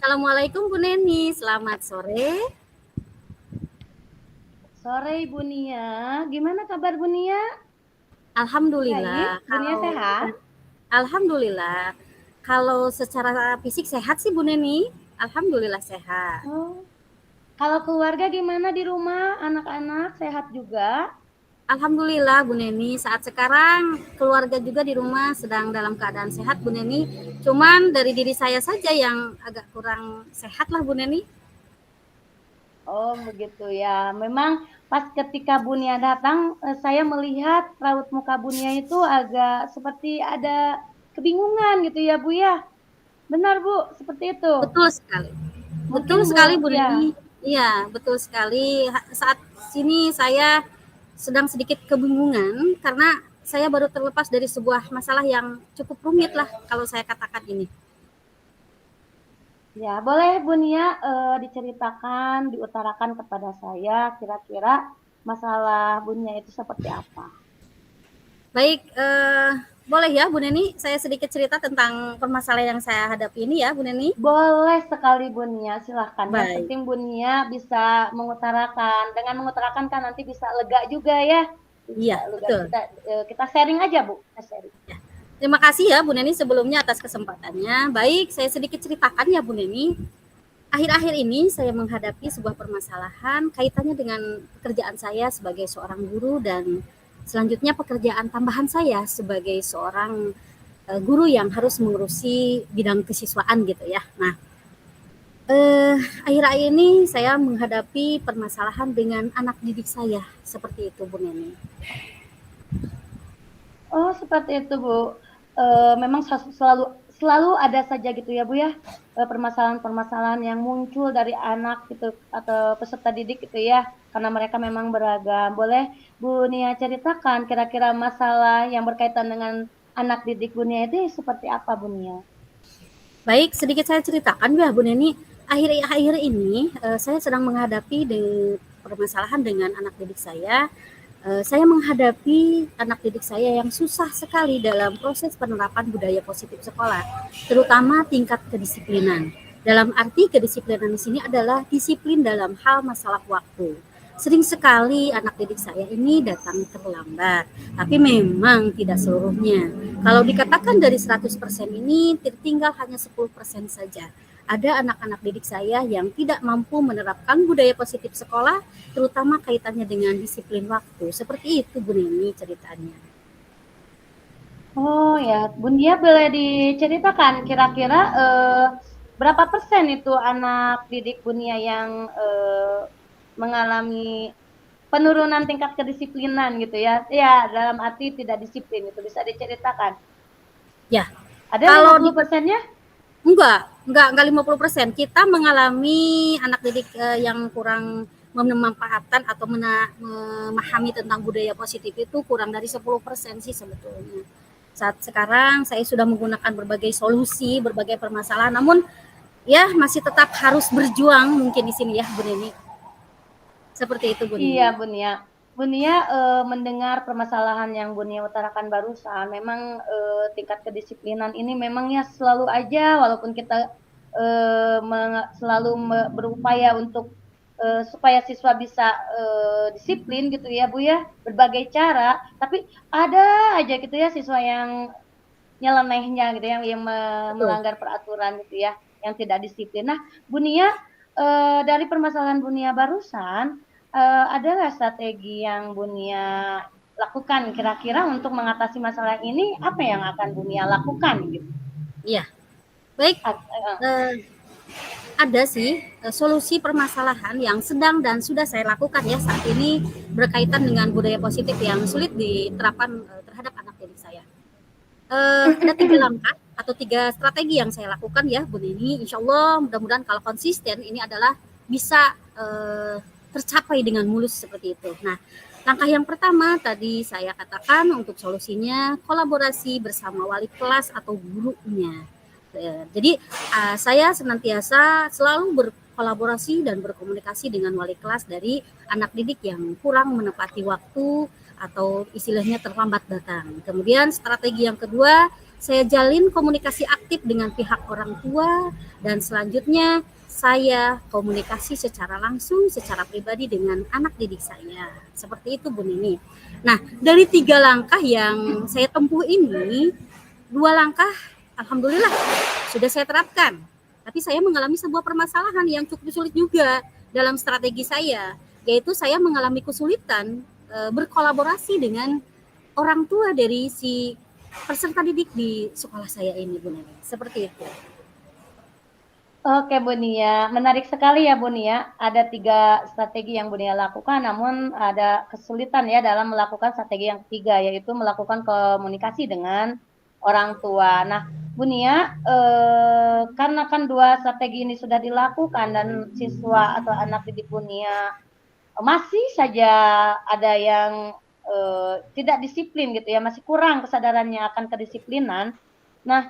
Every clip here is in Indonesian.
Assalamualaikum Bu Neni, selamat sore. Sore Ibu Nia, gimana kabar Bu Nia? Baik, Alhamdulillah. Bu Nia sehat? Alhamdulillah. Kalau secara fisik sehat sih Bu Neni, Alhamdulillah sehat. Oh, kalau keluarga gimana di rumah? Anak-anak sehat juga? Alhamdulillah Bu Neni, saat sekarang keluarga juga di rumah sedang dalam keadaan sehat Bu Neni. Cuman dari diri saya saja yang agak kurang sehat lah Bu Neni. Oh, begitu ya. Memang pas ketika Bu Nia datang, saya melihat raut muka Bu Nia itu agak seperti ada kebingungan gitu ya Bu ya. Benar Bu, seperti itu. Betul sekali. Betul Mungkin sekali Bu, Bu ya. Neni. Iya, betul sekali. Saat sini saya sedang sedikit kebingungan karena saya baru terlepas dari sebuah masalah yang cukup rumit lah kalau saya katakan ini. Ya, boleh Bu Nia diceritakan, diutarakan kepada saya kira-kira masalah Bu Nia itu seperti apa? Baik, boleh ya Bu Neni, saya sedikit cerita tentang permasalahan yang saya hadapi ini ya Bu Neni. Boleh sekali Bu Nia, silahkan. Yang Baik, penting Bu Nia bisa mengutarakan. Dengan mengutarakan kan nanti bisa lega juga ya. Bisa iya lega. betul. Kita sharing aja Bu. Kita sharing. Ya. Terima kasih ya Bu Neni sebelumnya atas kesempatannya. Baik, saya sedikit ceritakan ya Bu Neni. Akhir-akhir ini saya menghadapi sebuah permasalahan kaitannya dengan pekerjaan saya sebagai seorang guru dan selanjutnya pekerjaan tambahan saya sebagai seorang guru yang harus mengurusi bidang kesiswaan gitu ya. Nah, akhir-akhir ini saya menghadapi permasalahan dengan anak didik saya seperti itu Bu Neni. Oh, seperti itu Bu. Memang selalu selalu ada saja gitu ya Bu ya, permasalahan-permasalahan yang muncul dari anak gitu atau peserta didik gitu ya, karena mereka memang beragam. Boleh Bu Nia ceritakan kira-kira masalah yang berkaitan dengan anak didik Bu Nia itu seperti apa Bu Nia? Baik, sedikit saya ceritakan ya Bu Neni. Akhir-akhir ini saya sedang menghadapi permasalahan dengan anak didik saya. Saya menghadapi anak didik saya yang susah sekali dalam proses penerapan budaya positif sekolah, terutama tingkat kedisiplinan. Dalam arti kedisiplinan di sini adalah disiplin dalam hal masalah waktu. Sering sekali anak didik saya ini datang terlambat, tapi memang tidak seluruhnya. Kalau dikatakan dari 100% ini tertinggal hanya 10% saja. Ada anak-anak didik saya yang tidak mampu menerapkan budaya positif sekolah, terutama kaitannya dengan disiplin waktu. Seperti itu Bu Nini ceritanya. Oh ya, Bun Dia boleh diceritakan kira-kira berapa persen itu anak didik Bunia yang mengalami penurunan tingkat kedisiplinan gitu ya? Ya, dalam arti tidak disiplin itu bisa diceritakan. Ya, Ada kalau 50%-nya? enggak 50%. Kita mengalami anak didik yang kurang memanfaatkan atau memahami tentang budaya positif itu kurang dari 10% sih sebetulnya. Saat sekarang saya sudah menggunakan berbagai solusi, berbagai permasalahan, namun ya masih tetap harus berjuang mungkin di sini ya Bu Neni. Seperti itu Bu Iya, Neni. Bunia. Bunia mendengar permasalahan yang Bunia utarakan barusan, memang tingkat kedisiplinan ini memang ya selalu aja, walaupun kita selalu berupaya untuk supaya siswa bisa disiplin gitu ya Bu ya, berbagai cara, tapi ada aja gitu ya siswa yang nyelenehnya gitu ya, yang Betul. melanggar peraturan gitu ya, yang tidak disiplin. Nah, Bunia dari permasalahan Bunia barusan, ada nggak strategi yang Bunia lakukan kira-kira untuk mengatasi masalah ini? Apa yang akan Bunia lakukan gitu? Iya. Baik. Uh, ada sih solusi permasalahan yang sedang dan sudah saya lakukan ya saat ini berkaitan dengan budaya positif yang sulit diterapkan terhadap anak didik saya. Ada 3 langkah atau 3 strategi yang saya lakukan ya Bu Nini. Insya Allah mudah-mudahan kalau konsisten ini adalah bisa tercapai dengan mulus seperti itu. Nah, langkah yang pertama tadi saya katakan untuk solusinya kolaborasi bersama wali kelas atau gurunya. Jadi saya senantiasa selalu berkolaborasi dan berkomunikasi dengan wali kelas dari anak didik yang kurang menepati waktu atau istilahnya terlambat datang. Kemudian strategi yang kedua, saya jalin komunikasi aktif dengan pihak orang tua, dan selanjutnya saya komunikasi secara langsung, secara pribadi dengan anak didik saya. Seperti itu Bu Nini. Nah, dari 3 langkah yang saya tempuh ini, 2 langkah alhamdulillah sudah saya terapkan. Tapi saya mengalami sebuah permasalahan yang cukup sulit juga dalam strategi saya, yaitu saya mengalami kesulitan berkolaborasi dengan orang tua dari si peserta didik di sekolah saya ini, Bu Neni. Seperti itu. Oke Bu Nia, menarik sekali ya Bu Nia. Ada 3 strategi yang Bu Nia lakukan, namun ada kesulitan ya dalam melakukan strategi yang ketiga, yaitu melakukan komunikasi dengan orang tua. Nah, Bu Nia, karena kan 2 strategi ini sudah dilakukan dan siswa atau anak didik Bu Nia masih saja ada yang tidak disiplin gitu ya, masih kurang kesadarannya akan kedisiplinan. Nah,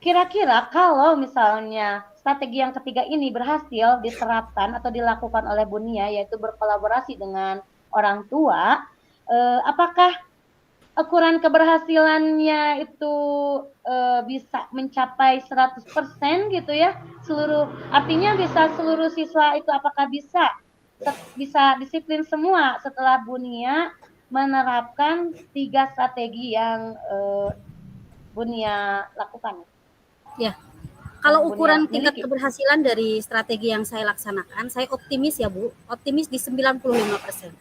kira-kira kalau misalnya strategi yang ketiga ini berhasil diterapkan atau dilakukan oleh Bu Nia, yaitu berkolaborasi dengan orang tua, apakah ukuran keberhasilannya itu bisa mencapai 100% gitu ya? Artinya bisa seluruh siswa itu apakah bisa disiplin semua setelah Bu Nia menerapkan 3 strategi yang Bu Nia lakukan? Ya, kalau Yang Bu Nia ukuran tingkat miliki. keberhasilan dari strategi yang saya laksanakan, saya optimis ya Bu, optimis di 95%.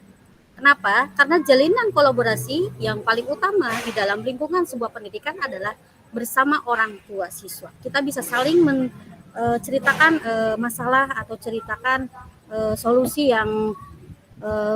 Kenapa? Karena jalinan kolaborasi yang paling utama di dalam lingkungan sebuah pendidikan adalah bersama orang tua siswa. Kita bisa saling menceritakan masalah atau ceritakan solusi yang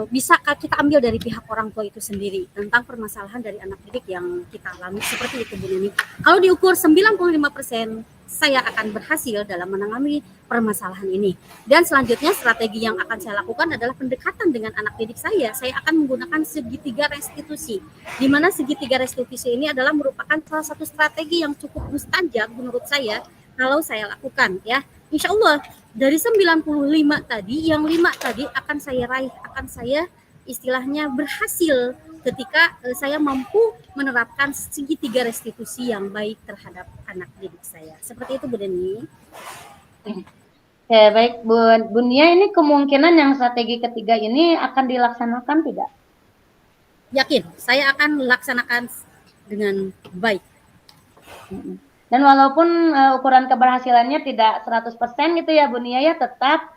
bisa kita ambil dari pihak orang tua itu sendiri tentang permasalahan dari anak didik yang kita alami, seperti itu Bu Nini. Kalau diukur 95%, saya akan berhasil dalam menangani permasalahan ini. Dan selanjutnya strategi yang akan saya lakukan adalah pendekatan dengan anak didik saya. Saya akan menggunakan segitiga restitusi, di mana segitiga restitusi ini adalah merupakan salah satu strategi yang cukup mustajab menurut saya kalau saya lakukan ya. Insya Allah dari 95 tadi, yang 5 tadi akan saya raih, akan saya istilahnya berhasil ketika saya mampu menerapkan segitiga restitusi yang baik terhadap anak didik saya. Seperti itu Bu Deni. Oke, baik Bu Nia, ini kemungkinan yang strategi ketiga ini akan dilaksanakan tidak? Yakin, saya akan melaksanakan dengan baik. Dan walaupun ukuran keberhasilannya tidak 100% gitu ya Bu Nia ya, tetap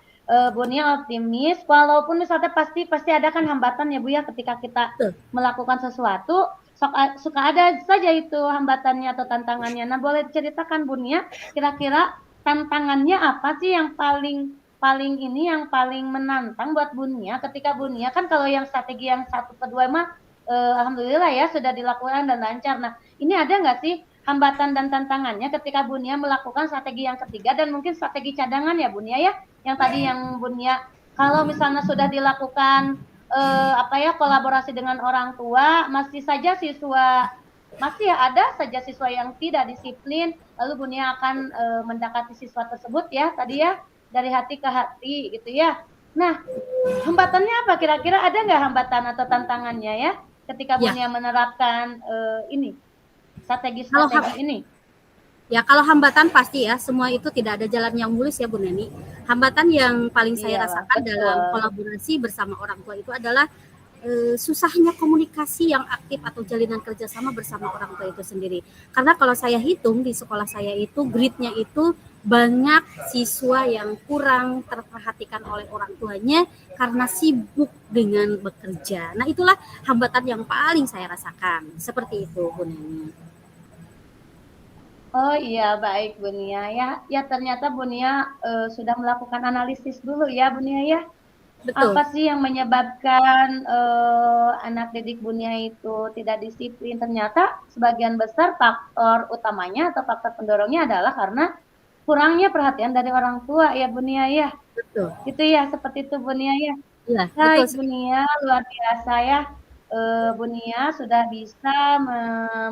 Bu Nia optimis, walaupun misalnya pasti ada kan hambatan ya Bu ya, ketika kita melakukan sesuatu suka ada saja itu hambatannya atau tantangannya. Nah, boleh diceritakan Bu Nia, kira-kira tantangannya apa sih yang paling menantang buat Bu Nia ketika Bu Nia kan kalau yang strategi yang 1 ke 2 mah alhamdulillah ya sudah dilakukan dan lancar. Nah, ini ada nggak sih hambatan dan tantangannya ketika Bu Nia melakukan strategi yang ketiga dan mungkin strategi cadangan ya Bu Nia ya, yang tadi yang Bu Nia kalau misalnya sudah dilakukan kolaborasi dengan orang tua, masih ada saja siswa yang tidak disiplin, lalu Bu Nia akan mendekati siswa tersebut ya tadi ya, dari hati ke hati gitu ya. Nah, hambatannya apa kira-kira, ada nggak hambatan atau tantangannya ya ketika Bu Nia menerapkan ini strategi ini? Ya, kalau hambatan pasti ya, semua itu tidak ada jalan yang mulus ya Bu Neni. Hambatan yang paling saya rasakan dalam kolaborasi bersama orang tua itu adalah susahnya komunikasi yang aktif atau jalinan kerjasama bersama orang tua itu sendiri. Karena kalau saya hitung di sekolah saya itu gridnya itu banyak siswa yang kurang terperhatikan oleh orang tuanya karena sibuk dengan bekerja. Nah, itulah hambatan yang paling saya rasakan. Seperti itu Bu Neni. Oh iya, baik Bu Nia ya ternyata Bu Nia sudah melakukan analisis dulu ya Bu Nia ya. Betul. Apa sih yang menyebabkan anak didik Bu Nia itu tidak disiplin? Ternyata sebagian besar faktor utamanya atau faktor pendorongnya adalah karena kurangnya perhatian dari orang tua ya Bu Nia ya. Betul. Gitu ya, seperti itu Bu Nia ya. Ya, baik betul. Bu Nia, luar biasa ya. Bu Nia sudah bisa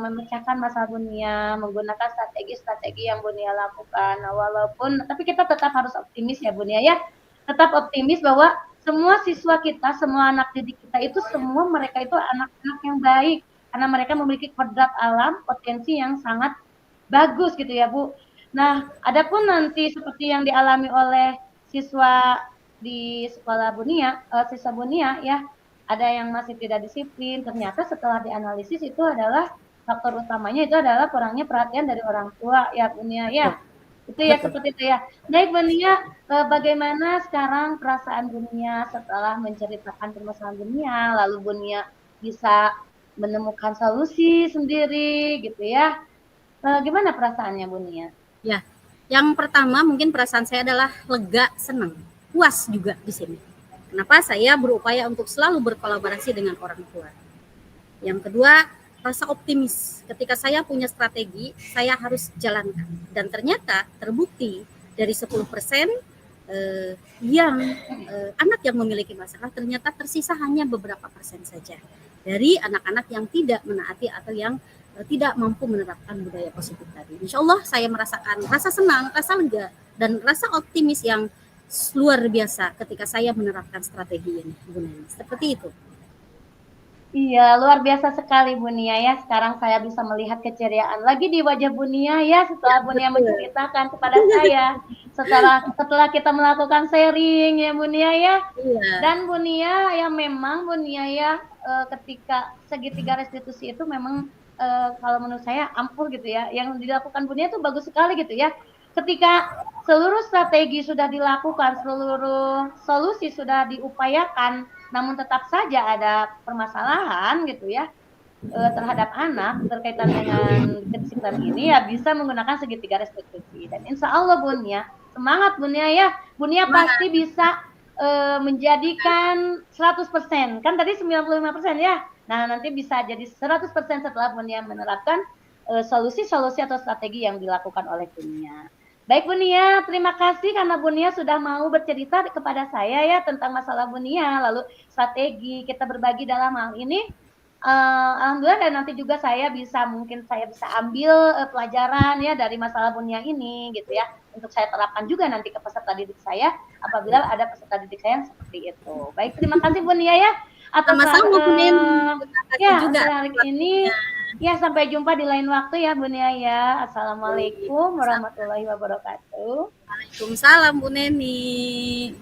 memecahkan masalah Bu Nia menggunakan strategi-strategi yang Bu Nia lakukan. Nah, tapi kita tetap harus optimis ya Bu Nia ya. Tetap optimis bahwa semua siswa kita, semua anak didik kita itu semua mereka itu anak-anak yang baik. karena mereka memiliki kodrat alam, potensi yang sangat bagus gitu ya Bu. Nah, adapun nanti seperti yang dialami oleh siswa di sekolah Bunia, siswa Bunia ya, ada yang masih tidak disiplin. Ternyata setelah dianalisis itu adalah faktor utamanya itu adalah kurangnya perhatian dari orang tua ya Bunia ya. Betul, Itu ya betul. seperti itu ya. Baik Bunia, bagaimana sekarang perasaan Bunia setelah menceritakan permasalahan Bunia, lalu Bunia bisa menemukan solusi sendiri gitu ya. Gimana perasaannya Bunia? Ya, yang pertama mungkin perasaan saya adalah lega, senang, puas juga di sini. Kenapa? Saya berupaya untuk selalu berkolaborasi dengan orang tua. Yang kedua, rasa optimis. Ketika saya punya strategi, saya harus jalankan. Dan ternyata terbukti dari 10% yang anak yang memiliki masalah, ternyata tersisa hanya beberapa persen saja dari anak-anak yang tidak menaati atau yang tidak mampu menerapkan budaya positif tadi. Insya Allah saya merasakan rasa senang, rasa lega, dan rasa optimis yang luar biasa ketika saya menerapkan strategi ini, Bu Neni. Seperti itu. Iya, luar biasa sekali Bunia ya. Sekarang saya bisa melihat keceriaan lagi di wajah Bunia ya setelah Bunia Betul. menceritakan kepada saya. Setelah kita melakukan sharing ya Bunia ya. Iya. Dan Bunia ya memang Bunia ya ketika segitiga restitusi itu memang kalau menurut saya ampuh gitu ya. Yang dilakukan Bunia itu bagus sekali gitu ya. Ketika seluruh strategi sudah dilakukan, seluruh solusi sudah diupayakan, namun tetap saja ada permasalahan gitu ya terhadap anak berkaitan dengan kedisiplinan ini ya bisa menggunakan segitiga restitusi. Dan insya Allah Bunia, semangat Bunia ya, Bunia pasti bisa menjadikan 100%, kan tadi 95% ya. Nah nanti bisa jadi 100% setelah Bunia menerapkan solusi-solusi atau strategi yang dilakukan oleh Bunia. Baik Bunia, terima kasih karena Bunia sudah mau bercerita kepada saya ya tentang masalah Bunia, lalu strategi kita berbagi dalam hal ini. Alhamdulillah dan nanti juga mungkin saya bisa ambil pelajaran ya dari masalah Bunia ini gitu ya, untuk saya terapkan juga nanti ke peserta didik saya apabila ada peserta didik saya yang seperti itu. Baik, terima kasih Bunia ya atas Sama-sama Bu Neni. Terima kasih ya juga untuk atas hari ini. waktunya. Ya, sampai jumpa di lain waktu ya Bunia ya. Assalamualaikum Waalaikumsalam. warahmatullahi wabarakatuh. Waalaikumsalam Bu Neni.